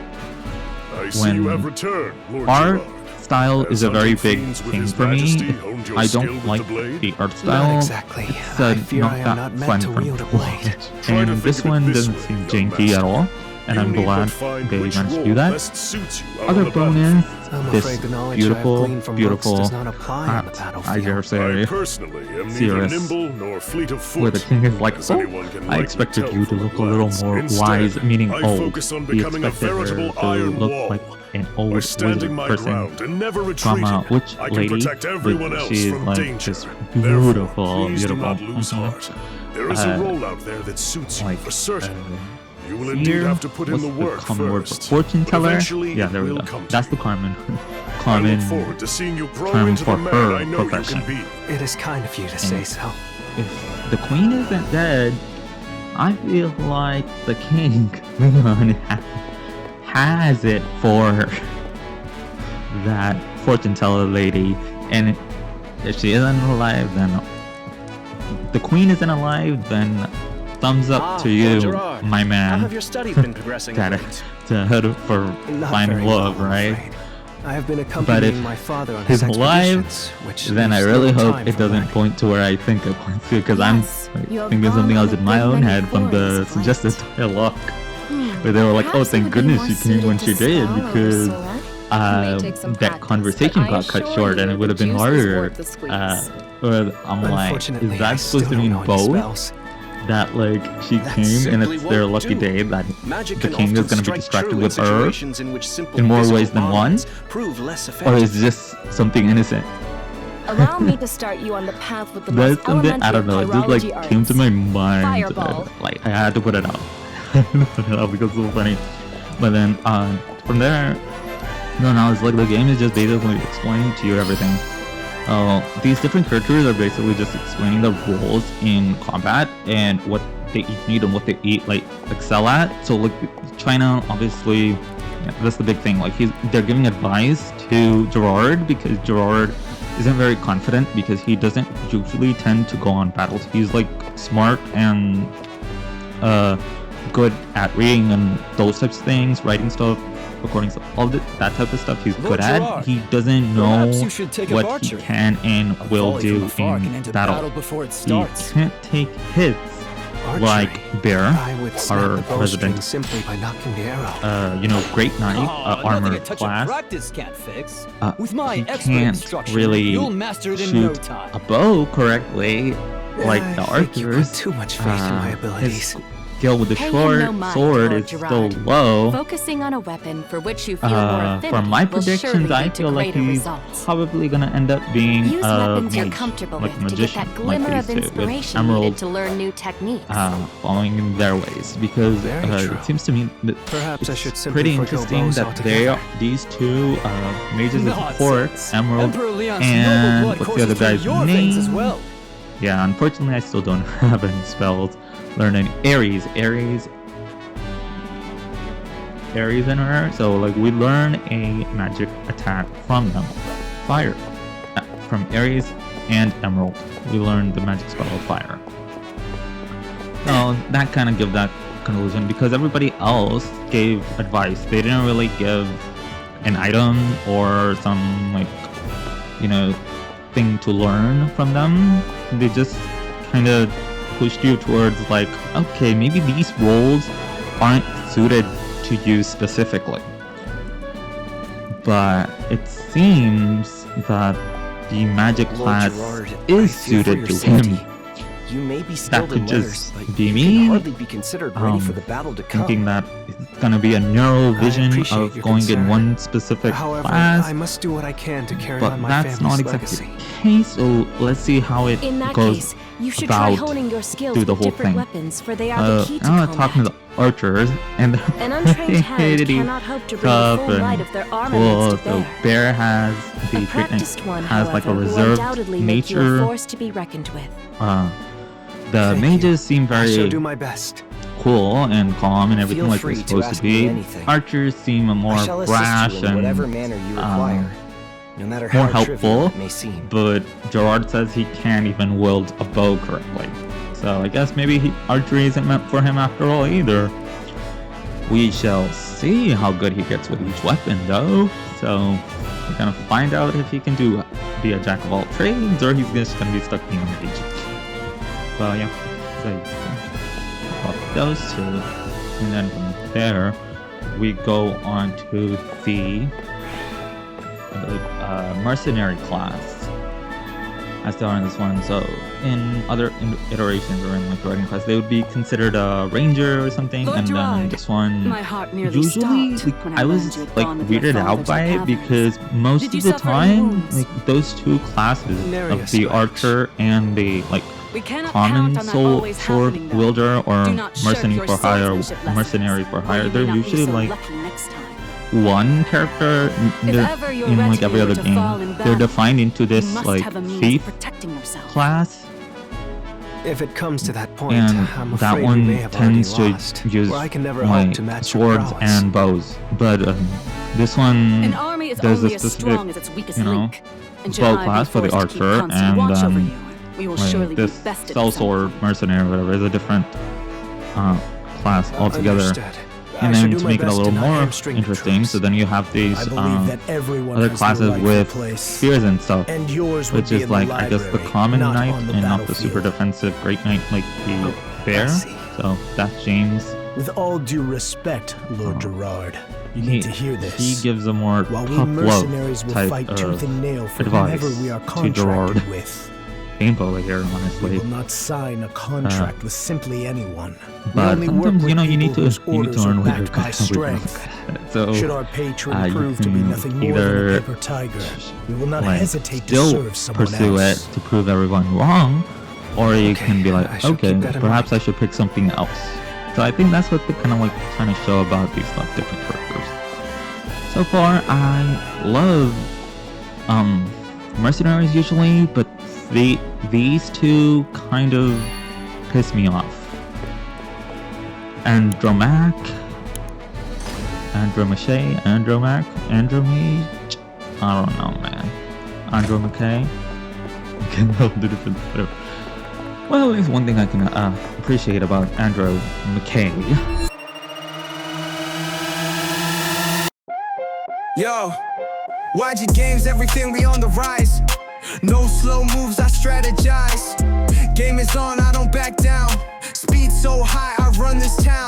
[SPEAKER 4] I see
[SPEAKER 1] When
[SPEAKER 4] you have returned, Lord
[SPEAKER 1] art
[SPEAKER 4] Gerard.
[SPEAKER 1] style is a very big
[SPEAKER 4] Fiends with
[SPEAKER 1] thing
[SPEAKER 4] his
[SPEAKER 1] for me.
[SPEAKER 4] majesty honed your
[SPEAKER 1] I
[SPEAKER 4] skill
[SPEAKER 1] don't
[SPEAKER 4] with
[SPEAKER 1] like
[SPEAKER 4] the blade?
[SPEAKER 1] the art
[SPEAKER 5] Not
[SPEAKER 1] style.
[SPEAKER 5] exactly.
[SPEAKER 1] It's
[SPEAKER 5] I fear
[SPEAKER 1] not
[SPEAKER 5] I am
[SPEAKER 1] that
[SPEAKER 5] not
[SPEAKER 1] fun
[SPEAKER 5] meant to
[SPEAKER 1] for
[SPEAKER 5] wield a
[SPEAKER 1] me.
[SPEAKER 5] blade.
[SPEAKER 4] Try to
[SPEAKER 1] And this
[SPEAKER 4] think of it
[SPEAKER 1] one
[SPEAKER 4] this
[SPEAKER 1] doesn't
[SPEAKER 4] way,
[SPEAKER 1] seem
[SPEAKER 4] young
[SPEAKER 1] janky at
[SPEAKER 4] master.
[SPEAKER 1] all, and
[SPEAKER 4] You
[SPEAKER 1] I'm
[SPEAKER 4] need
[SPEAKER 1] glad
[SPEAKER 4] but find
[SPEAKER 1] they
[SPEAKER 4] which
[SPEAKER 1] managed to
[SPEAKER 4] role
[SPEAKER 1] do that.
[SPEAKER 4] best suits you out
[SPEAKER 1] Other
[SPEAKER 4] on the battlefield.
[SPEAKER 1] bonus,
[SPEAKER 5] I'm
[SPEAKER 1] this
[SPEAKER 5] afraid the knowledge I have
[SPEAKER 1] beautiful,
[SPEAKER 5] gleaned from
[SPEAKER 1] beautiful
[SPEAKER 5] books does not apply on the
[SPEAKER 1] hat,
[SPEAKER 5] battlefield.
[SPEAKER 1] I dare
[SPEAKER 4] I
[SPEAKER 1] say,
[SPEAKER 4] personally am neither
[SPEAKER 1] Serious.
[SPEAKER 4] nimble nor fleet of foot.
[SPEAKER 1] where the king is like,
[SPEAKER 4] as
[SPEAKER 1] oh,
[SPEAKER 4] anyone can
[SPEAKER 1] I
[SPEAKER 4] likely
[SPEAKER 1] expected
[SPEAKER 4] tell
[SPEAKER 1] you to
[SPEAKER 4] from
[SPEAKER 1] look a
[SPEAKER 4] the
[SPEAKER 1] little
[SPEAKER 4] glance.
[SPEAKER 1] more
[SPEAKER 4] Instead,
[SPEAKER 1] wise, meaning
[SPEAKER 4] I
[SPEAKER 1] old.
[SPEAKER 4] focus on
[SPEAKER 1] He
[SPEAKER 4] becoming a
[SPEAKER 1] expected her
[SPEAKER 4] veritable
[SPEAKER 1] to
[SPEAKER 4] iron
[SPEAKER 1] look
[SPEAKER 4] wall.
[SPEAKER 1] like an old
[SPEAKER 4] By
[SPEAKER 1] wizard
[SPEAKER 4] standing my
[SPEAKER 1] person.
[SPEAKER 4] ground and never
[SPEAKER 1] From
[SPEAKER 4] retreating,
[SPEAKER 1] which
[SPEAKER 4] I can
[SPEAKER 1] lady?
[SPEAKER 4] protect everyone
[SPEAKER 1] But
[SPEAKER 4] else
[SPEAKER 1] she is
[SPEAKER 4] from
[SPEAKER 1] like
[SPEAKER 4] danger.
[SPEAKER 1] just
[SPEAKER 4] Therefore,
[SPEAKER 1] beautiful,
[SPEAKER 4] please do
[SPEAKER 1] beautiful.
[SPEAKER 4] not lose
[SPEAKER 1] Mhm.
[SPEAKER 4] heart. There is a
[SPEAKER 1] Uh,
[SPEAKER 4] role out there that suits you
[SPEAKER 1] Like,
[SPEAKER 4] for certain. You will
[SPEAKER 1] here,
[SPEAKER 4] indeed have to put in
[SPEAKER 1] what's
[SPEAKER 4] the work
[SPEAKER 1] common word for
[SPEAKER 4] first.
[SPEAKER 1] fortune
[SPEAKER 4] but
[SPEAKER 1] teller?
[SPEAKER 4] eventually
[SPEAKER 1] Yeah,
[SPEAKER 4] it
[SPEAKER 1] there we
[SPEAKER 4] will
[SPEAKER 1] go.
[SPEAKER 4] come to
[SPEAKER 1] That's the
[SPEAKER 4] you.
[SPEAKER 1] Carmen.
[SPEAKER 4] I
[SPEAKER 1] Carmen
[SPEAKER 4] look forward to seeing you grow
[SPEAKER 1] term
[SPEAKER 4] into
[SPEAKER 1] for
[SPEAKER 4] the man
[SPEAKER 1] her
[SPEAKER 4] I know you
[SPEAKER 1] profession.
[SPEAKER 4] can be.
[SPEAKER 5] It is kind of you to say so.
[SPEAKER 1] If the queen isn't dead, I feel like the king Leon has it for that fortune teller lady. And if she isn't alive, then the queen isn't alive, then thumbs up to you,
[SPEAKER 6] Gerard.
[SPEAKER 1] my
[SPEAKER 6] How
[SPEAKER 1] man.
[SPEAKER 6] have your studies been progressing?
[SPEAKER 1] Gotta
[SPEAKER 6] of late?
[SPEAKER 1] to head for
[SPEAKER 5] Not
[SPEAKER 1] finding
[SPEAKER 5] very
[SPEAKER 1] love,
[SPEAKER 5] well, I'm
[SPEAKER 1] right?
[SPEAKER 5] afraid. I have been accompanying my father on his
[SPEAKER 1] he's alive,
[SPEAKER 5] expeditions, which
[SPEAKER 1] Then I
[SPEAKER 5] leaves
[SPEAKER 1] really
[SPEAKER 5] little
[SPEAKER 1] hope
[SPEAKER 5] time
[SPEAKER 1] it
[SPEAKER 5] for
[SPEAKER 1] doesn't
[SPEAKER 5] learning.
[SPEAKER 1] point to where I think it points to, because
[SPEAKER 7] Yes,
[SPEAKER 1] I'm
[SPEAKER 7] you have
[SPEAKER 1] thinking something
[SPEAKER 7] gone
[SPEAKER 1] else
[SPEAKER 7] on
[SPEAKER 1] in
[SPEAKER 7] a
[SPEAKER 1] my
[SPEAKER 7] good
[SPEAKER 1] own
[SPEAKER 7] many
[SPEAKER 1] head from the
[SPEAKER 7] forays of late.
[SPEAKER 1] suggested dialogue, where they were like, "Oh,
[SPEAKER 7] Perhaps it
[SPEAKER 1] thank
[SPEAKER 7] would be
[SPEAKER 1] goodness
[SPEAKER 7] more
[SPEAKER 1] she came when she
[SPEAKER 7] suited to
[SPEAKER 1] did,"
[SPEAKER 7] spell or
[SPEAKER 1] because
[SPEAKER 7] sword. May take some
[SPEAKER 1] that
[SPEAKER 7] practice,
[SPEAKER 1] conversation
[SPEAKER 7] but I
[SPEAKER 1] got cut
[SPEAKER 7] assure
[SPEAKER 1] short, and
[SPEAKER 7] you
[SPEAKER 1] it would have
[SPEAKER 7] the
[SPEAKER 1] been
[SPEAKER 7] juice is
[SPEAKER 1] harder.
[SPEAKER 7] worth the squeeze.
[SPEAKER 1] Or I'm like,
[SPEAKER 5] Unfortunately,
[SPEAKER 1] is
[SPEAKER 5] I
[SPEAKER 1] that
[SPEAKER 5] still
[SPEAKER 1] supposed to
[SPEAKER 5] don't
[SPEAKER 1] mean
[SPEAKER 5] know any
[SPEAKER 1] both?
[SPEAKER 5] spells.
[SPEAKER 1] That like she
[SPEAKER 6] That
[SPEAKER 1] came and
[SPEAKER 6] simply
[SPEAKER 1] it's their
[SPEAKER 6] won't
[SPEAKER 1] lucky
[SPEAKER 6] do.
[SPEAKER 1] day that
[SPEAKER 6] Magic
[SPEAKER 1] the
[SPEAKER 6] can
[SPEAKER 1] king is
[SPEAKER 6] often
[SPEAKER 1] going to be
[SPEAKER 6] strike
[SPEAKER 1] distracted
[SPEAKER 6] true in
[SPEAKER 1] with her,
[SPEAKER 6] situations in which simple
[SPEAKER 1] in more
[SPEAKER 6] physical
[SPEAKER 1] ways than one?
[SPEAKER 6] bonds prove less
[SPEAKER 1] or
[SPEAKER 6] effective.
[SPEAKER 1] is this something innocent?
[SPEAKER 7] Allow me to start you on the path with the
[SPEAKER 1] That's
[SPEAKER 7] most
[SPEAKER 1] something I
[SPEAKER 7] elementary
[SPEAKER 1] don't know. It just
[SPEAKER 7] pyrology
[SPEAKER 1] like came to
[SPEAKER 7] arts.
[SPEAKER 1] my mind.
[SPEAKER 7] Fireball.
[SPEAKER 1] Like I had to put it out. I had to put it out because it's so funny. But then from there, no, now it's like the game is just basically explaining to you everything. These different characters are basically just explaining the roles in combat and what they each need and what they like excel at. So like China, obviously, that's the big thing. Like they're giving advice to Gerard because Gerard isn't very confident because he doesn't usually tend to go on battles. He's like smart and good at reading and those types of things, writing stuff, recording stuff, all that type of stuff he's good at.
[SPEAKER 8] Gerard,
[SPEAKER 1] He doesn't know
[SPEAKER 8] perhaps you should take up
[SPEAKER 1] what he
[SPEAKER 8] archery.
[SPEAKER 1] can and
[SPEAKER 8] A
[SPEAKER 1] will
[SPEAKER 8] volley
[SPEAKER 1] do
[SPEAKER 8] from afar
[SPEAKER 1] in
[SPEAKER 8] can end a
[SPEAKER 1] battle.
[SPEAKER 8] before it
[SPEAKER 1] He
[SPEAKER 8] starts.
[SPEAKER 1] can't take hits
[SPEAKER 5] Archery.
[SPEAKER 1] like Bear,
[SPEAKER 5] I would snap
[SPEAKER 1] our
[SPEAKER 5] the bowstring
[SPEAKER 1] president,
[SPEAKER 5] simply by knocking the arrow.
[SPEAKER 1] Great Knight,
[SPEAKER 8] Nothing
[SPEAKER 1] armor
[SPEAKER 8] a touch
[SPEAKER 1] class.
[SPEAKER 8] of practice can't fix.
[SPEAKER 1] Uh,
[SPEAKER 8] With my
[SPEAKER 1] he
[SPEAKER 8] expert
[SPEAKER 1] can't
[SPEAKER 8] instruction,
[SPEAKER 1] really
[SPEAKER 8] you'll master it in no
[SPEAKER 1] shoot
[SPEAKER 8] time.
[SPEAKER 1] a bow correctly like the
[SPEAKER 5] I think you put
[SPEAKER 1] archers.
[SPEAKER 5] too much faith in my abilities.
[SPEAKER 1] His skill with the
[SPEAKER 7] Pay him
[SPEAKER 1] short
[SPEAKER 7] no mind,
[SPEAKER 1] sword
[SPEAKER 7] Lord
[SPEAKER 1] is still
[SPEAKER 7] Gerard.
[SPEAKER 1] low.
[SPEAKER 7] Focusing on a weapon for which you feel more affinity
[SPEAKER 1] For my
[SPEAKER 7] will surely
[SPEAKER 1] predictions, I
[SPEAKER 7] lead to
[SPEAKER 1] feel like
[SPEAKER 7] greater
[SPEAKER 1] he's
[SPEAKER 7] results.
[SPEAKER 1] probably gonna end up being
[SPEAKER 7] Use weapons you're
[SPEAKER 1] mage,
[SPEAKER 7] comfortable
[SPEAKER 1] like
[SPEAKER 7] with to get
[SPEAKER 1] magician,
[SPEAKER 7] that glimmer
[SPEAKER 1] like
[SPEAKER 7] of
[SPEAKER 1] these two, with
[SPEAKER 7] inspiration
[SPEAKER 1] Emerald
[SPEAKER 7] needed to learn new techniques.
[SPEAKER 1] following in their ways, because
[SPEAKER 5] Very true.
[SPEAKER 1] it seems to me that
[SPEAKER 5] Perhaps I
[SPEAKER 1] it's
[SPEAKER 5] should simply
[SPEAKER 1] pretty
[SPEAKER 5] forgo
[SPEAKER 1] interesting
[SPEAKER 5] bows
[SPEAKER 1] that they
[SPEAKER 5] altogether.
[SPEAKER 1] are these two mages of support,
[SPEAKER 8] Nonsense.
[SPEAKER 1] Emerald,
[SPEAKER 8] Emperor Leon's
[SPEAKER 1] and
[SPEAKER 8] noble blood
[SPEAKER 1] what's the other
[SPEAKER 8] courses through
[SPEAKER 1] guy's
[SPEAKER 8] your veins as
[SPEAKER 1] name?
[SPEAKER 8] well.
[SPEAKER 1] Yeah, unfortunately, I still don't have any spells. Learning Aries in her. So like we learn a magic attack from them, fire, from Aries and Emerald. We learn the magic spell of fire. So that kind of give that conclusion because everybody else gave advice. They didn't really give an item or some thing to learn from them. They just kind of pushed you towards like, okay, maybe these roles aren't suited to you specifically. But it seems that the magic
[SPEAKER 6] Lord
[SPEAKER 1] class
[SPEAKER 6] Gerard,
[SPEAKER 1] is
[SPEAKER 6] I fear for
[SPEAKER 1] suited
[SPEAKER 6] your
[SPEAKER 1] to
[SPEAKER 6] safety.
[SPEAKER 1] him.
[SPEAKER 6] You may be skilled
[SPEAKER 1] could
[SPEAKER 6] in letters,
[SPEAKER 1] just
[SPEAKER 6] but
[SPEAKER 1] be
[SPEAKER 6] you
[SPEAKER 1] me,
[SPEAKER 6] can hardly be considered ready for the battle to come.
[SPEAKER 1] Thinking that it's gonna be a narrow vision
[SPEAKER 5] appreciate
[SPEAKER 1] of
[SPEAKER 5] your
[SPEAKER 1] going
[SPEAKER 5] concern.
[SPEAKER 1] in one specific
[SPEAKER 5] However,
[SPEAKER 1] class,
[SPEAKER 5] I must do what I can to carry
[SPEAKER 1] but
[SPEAKER 5] on my
[SPEAKER 1] that's not
[SPEAKER 5] family's
[SPEAKER 1] exactly
[SPEAKER 5] legacy.
[SPEAKER 1] the case. So let's see how it
[SPEAKER 7] In that
[SPEAKER 1] goes.
[SPEAKER 7] case, you should try
[SPEAKER 1] about
[SPEAKER 7] honing your skills
[SPEAKER 1] through the
[SPEAKER 7] with
[SPEAKER 1] whole
[SPEAKER 7] different
[SPEAKER 1] thing.
[SPEAKER 7] weapons, for they are the key to
[SPEAKER 1] I'm
[SPEAKER 7] combat.
[SPEAKER 1] talking to the archers, and
[SPEAKER 7] An untrained hand
[SPEAKER 1] pretty
[SPEAKER 7] cannot hope to bring the
[SPEAKER 1] tough
[SPEAKER 7] full
[SPEAKER 1] and
[SPEAKER 7] might of their
[SPEAKER 1] cool.
[SPEAKER 7] armaments to
[SPEAKER 1] So
[SPEAKER 7] bear.
[SPEAKER 1] Bear has
[SPEAKER 7] A
[SPEAKER 1] the great
[SPEAKER 7] practiced one,
[SPEAKER 1] has
[SPEAKER 7] however,
[SPEAKER 1] like a
[SPEAKER 7] will
[SPEAKER 1] reserved
[SPEAKER 7] undoubtedly make you a
[SPEAKER 1] nature.
[SPEAKER 7] force to be reckoned with.
[SPEAKER 1] The
[SPEAKER 5] Thank
[SPEAKER 1] mages
[SPEAKER 5] you.
[SPEAKER 1] seem
[SPEAKER 5] I shall
[SPEAKER 1] very
[SPEAKER 5] do my best.
[SPEAKER 1] cool and calm and everything
[SPEAKER 6] Feel
[SPEAKER 1] like
[SPEAKER 6] free
[SPEAKER 1] they're
[SPEAKER 6] to
[SPEAKER 1] supposed
[SPEAKER 6] ask
[SPEAKER 1] to
[SPEAKER 6] me
[SPEAKER 1] be.
[SPEAKER 6] anything.
[SPEAKER 1] Archers seem more
[SPEAKER 6] I shall assist
[SPEAKER 1] brash
[SPEAKER 6] you in
[SPEAKER 1] and
[SPEAKER 6] whatever manner you require. No matter
[SPEAKER 1] more
[SPEAKER 6] how trivial
[SPEAKER 1] helpful,
[SPEAKER 6] it may seem.
[SPEAKER 1] but Gerard says he can't even wield a bow correctly. So I guess maybe archery isn't meant for him after all either. We shall see how good he gets with each weapon though. So we're gonna find out if he can be a jack of all trades or he's just gonna be stuck being a mage. Well, yeah, so pop those two, and then from there we go on to the mercenary class. As they are in this one, so in other iterations or in like the writing class, they would be considered a ranger or something,
[SPEAKER 7] Lord
[SPEAKER 1] and then
[SPEAKER 7] Gerard,
[SPEAKER 1] this one,
[SPEAKER 7] my heart nearly
[SPEAKER 1] usually
[SPEAKER 7] stopped
[SPEAKER 1] like,
[SPEAKER 7] when
[SPEAKER 1] I
[SPEAKER 7] I
[SPEAKER 1] was
[SPEAKER 7] learned you had
[SPEAKER 1] like
[SPEAKER 7] gone with your
[SPEAKER 1] weirded
[SPEAKER 7] father
[SPEAKER 1] out
[SPEAKER 7] to
[SPEAKER 1] by
[SPEAKER 7] the
[SPEAKER 1] it
[SPEAKER 7] caverns.
[SPEAKER 1] because most
[SPEAKER 7] Did
[SPEAKER 1] of
[SPEAKER 7] you
[SPEAKER 1] the
[SPEAKER 7] suffer any
[SPEAKER 1] time,
[SPEAKER 7] wounds?
[SPEAKER 1] like those two classes
[SPEAKER 5] Nary
[SPEAKER 1] of
[SPEAKER 5] a
[SPEAKER 1] the
[SPEAKER 5] scratch.
[SPEAKER 1] archer and the like
[SPEAKER 7] We cannot
[SPEAKER 1] common
[SPEAKER 7] count on that
[SPEAKER 1] sword
[SPEAKER 7] always happening, though.
[SPEAKER 1] wielder or
[SPEAKER 7] Do not shirk
[SPEAKER 1] mercenary
[SPEAKER 7] your
[SPEAKER 1] for hire,
[SPEAKER 7] swordsmanship lessons,
[SPEAKER 1] mercenary for
[SPEAKER 7] or
[SPEAKER 1] hire,
[SPEAKER 7] you may
[SPEAKER 1] they're
[SPEAKER 7] not be
[SPEAKER 1] usually
[SPEAKER 7] so
[SPEAKER 1] like
[SPEAKER 7] lucky next time.
[SPEAKER 1] one character
[SPEAKER 7] If ever your
[SPEAKER 1] in like every
[SPEAKER 7] retinue
[SPEAKER 1] other
[SPEAKER 7] were to fall in
[SPEAKER 1] game. They're
[SPEAKER 7] battle,
[SPEAKER 1] defined into
[SPEAKER 7] You
[SPEAKER 1] this
[SPEAKER 7] must
[SPEAKER 1] like
[SPEAKER 7] have a means
[SPEAKER 1] thief
[SPEAKER 7] of protecting yourself.
[SPEAKER 1] class,
[SPEAKER 5] If it comes to that point,
[SPEAKER 1] and
[SPEAKER 5] I'm
[SPEAKER 1] that
[SPEAKER 5] afraid we
[SPEAKER 1] one
[SPEAKER 5] may have already
[SPEAKER 1] tends to
[SPEAKER 5] lost.
[SPEAKER 1] use
[SPEAKER 5] Where I can never hope
[SPEAKER 1] like
[SPEAKER 5] to match your
[SPEAKER 1] swords
[SPEAKER 5] prowess.
[SPEAKER 1] and bows. But this one,
[SPEAKER 7] An army is
[SPEAKER 1] there's a
[SPEAKER 7] only as
[SPEAKER 1] specific,
[SPEAKER 7] strong as its weakest
[SPEAKER 1] you know,
[SPEAKER 7] link. And should
[SPEAKER 1] bow
[SPEAKER 7] I
[SPEAKER 1] class
[SPEAKER 7] be
[SPEAKER 1] for the
[SPEAKER 7] forced to keep
[SPEAKER 1] archer,
[SPEAKER 7] constant
[SPEAKER 1] and
[SPEAKER 7] watch over you, we will surely
[SPEAKER 1] like
[SPEAKER 7] be
[SPEAKER 1] this
[SPEAKER 7] bested
[SPEAKER 1] sellsword
[SPEAKER 7] sometime.
[SPEAKER 1] mercenary or whatever is a different class altogether.
[SPEAKER 5] Understood. I
[SPEAKER 1] And
[SPEAKER 5] shall
[SPEAKER 1] then
[SPEAKER 5] do
[SPEAKER 1] to
[SPEAKER 5] my
[SPEAKER 1] make it a
[SPEAKER 5] best
[SPEAKER 1] little
[SPEAKER 5] to not
[SPEAKER 1] more
[SPEAKER 5] hamstring the
[SPEAKER 1] interesting,
[SPEAKER 5] troops.
[SPEAKER 1] so then you have these
[SPEAKER 9] I believe that everyone
[SPEAKER 1] other
[SPEAKER 9] has
[SPEAKER 1] classes
[SPEAKER 9] their rightful
[SPEAKER 1] with
[SPEAKER 9] place.
[SPEAKER 1] spears and stuff,
[SPEAKER 9] And yours would
[SPEAKER 1] which
[SPEAKER 9] be
[SPEAKER 1] is
[SPEAKER 9] in
[SPEAKER 1] like
[SPEAKER 9] the
[SPEAKER 1] I guess the
[SPEAKER 9] library,
[SPEAKER 1] common
[SPEAKER 9] not
[SPEAKER 1] knight
[SPEAKER 9] on the
[SPEAKER 1] and not the super
[SPEAKER 9] battlefield.
[SPEAKER 1] defensive great knight like the bear.
[SPEAKER 5] see.
[SPEAKER 1] So that's James.
[SPEAKER 9] With all due respect, Lord Gerard, you
[SPEAKER 1] He,
[SPEAKER 9] need to hear this.
[SPEAKER 1] he gives a more
[SPEAKER 9] While we
[SPEAKER 1] tough
[SPEAKER 9] mercenaries
[SPEAKER 1] love
[SPEAKER 9] will
[SPEAKER 1] type
[SPEAKER 9] fight
[SPEAKER 1] of
[SPEAKER 9] tooth and nail for
[SPEAKER 1] advice
[SPEAKER 9] whomever we are
[SPEAKER 1] to Gerard.
[SPEAKER 9] contracted with,
[SPEAKER 1] painful over here,
[SPEAKER 9] we
[SPEAKER 1] honestly.
[SPEAKER 9] will not sign a contract with simply anyone. We
[SPEAKER 1] But
[SPEAKER 9] only work
[SPEAKER 1] sometimes
[SPEAKER 9] with
[SPEAKER 1] you know you need
[SPEAKER 9] people
[SPEAKER 1] to
[SPEAKER 9] whose orders
[SPEAKER 1] learn
[SPEAKER 9] are
[SPEAKER 1] what you're
[SPEAKER 9] backed by
[SPEAKER 1] good at, what you're not
[SPEAKER 9] strength.
[SPEAKER 1] good at. So
[SPEAKER 9] Should our patron
[SPEAKER 1] you
[SPEAKER 9] prove to be
[SPEAKER 1] can
[SPEAKER 9] nothing more than
[SPEAKER 1] either,
[SPEAKER 9] a paper tiger, we will not
[SPEAKER 1] like,
[SPEAKER 9] hesitate to
[SPEAKER 1] still
[SPEAKER 9] serve someone
[SPEAKER 1] pursue
[SPEAKER 9] else.
[SPEAKER 1] it to prove everyone wrong, or you
[SPEAKER 5] Okay,
[SPEAKER 1] can be like,
[SPEAKER 5] I shall
[SPEAKER 1] okay,
[SPEAKER 5] keep that in
[SPEAKER 1] perhaps
[SPEAKER 5] mind.
[SPEAKER 1] I should pick something else. So I think that's what they're kind of like trying to show about these like different characters. So far, I love mercenaries usually, but these two kind of piss me off. Andromache, I don't know, man. Andromache. Can tell the difference. Whatever. Well, there's one thing I can appreciate about Andromache.
[SPEAKER 10] Yo, YG Games, everything we on the rise. No slow moves, I strategize. Game is on, I don't back down. Speed so high, I run this town.